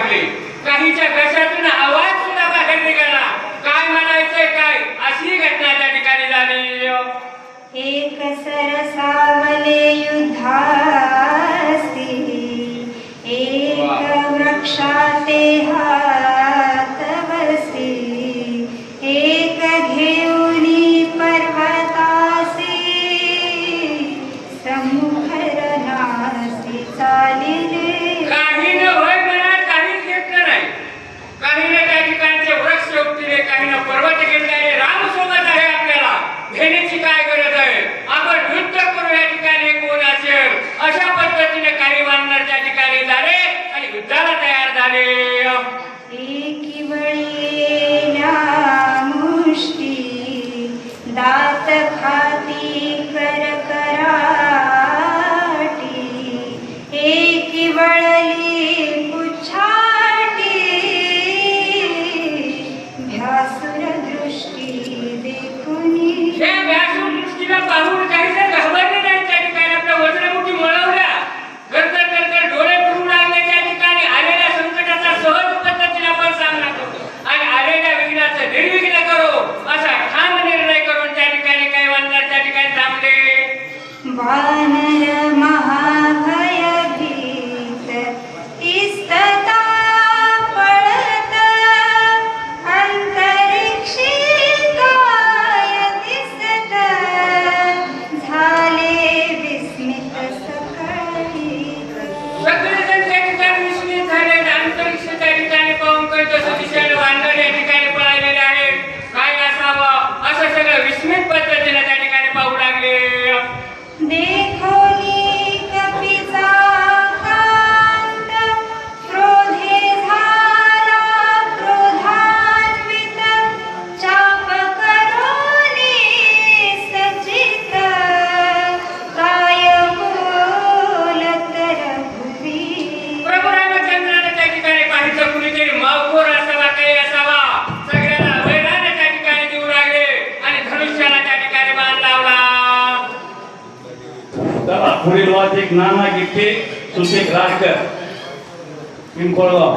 लागले. काहीच्या घशातून आवाज सुद्धा बाहेर निघाला. काय म्हणायचंय काय अशी घटना त्या ठिकाणी झाली. एक सरसावले युद्धासी एक वृक्षाते हात बसी एक घेऊनी पर्वतासी समुखरनासी चालिले. काही न होय मनात काहीच घेतलं नाही. काही न त्या ठिकाणचे वृक्ष उगतिले, काही न पर्वत घेतले. राम सोबत आहे आपल्याला, घेण्याची काय गरज आहे. आपण युद्ध करू या ठिकाणी कोण असेल. अशा पद्धतीने काही वानर त्या ठिकाणी झाले आणि युद्धाला तयार झाले. एकी बळीला मुष्टी दात खाती करकराटी एकी बळली पुछाटी भ्यासुर दृष्टी देखुनी. या व्यासूर दृष्टीला पाहून काही जण घाबरले नाही. त्या ठिकाणी आपल्या वज्रमुठी मळवल्या, गरगर गरगर डोळे फिरू लागले. त्या ठिकाणी आलेल्या संकटाचा सहज पद्धतीने आपण सामना करतो आणि आलेल्या विघ्नाचं निर्विघ्न करू असा ठाम निर्णय करून त्या ठिकाणी काही वानर त्या ठिकाणी थांबले. वानर महाभयभीत इस्तता पळत अंतरिक्षी काय दिसत झाले विस्मित सकळी. सगळेजण त्या ठिकाणी विस्मित झाले. अंतरिक्ष त्या ठिकाणी पाहून कळतं दिशेने वानर या ठिकाणी पळालेले आहेत. काय असावं असं सगळं विस्मित पद्धतीने त्या ठिकाणी पाहू लागले. देखोनी कपीचा कांत क्रोधे झाला क्रोधान्वित चाप करोनी सजित काय बोलत रघुवी. प्रभू रामचंद्राने त्या ठिकाणी पाहिलं कुणीतरी मावखोर असावा, काही असावा. सगळ्यांना वैराने त्या ठिकाणी देऊ लागले आणि धनुष्याला त्या ठिकाणी बाण लावला. चला पुढील वाद एक नाना गिट्टे सुशेख राजकर पिंपळगाव.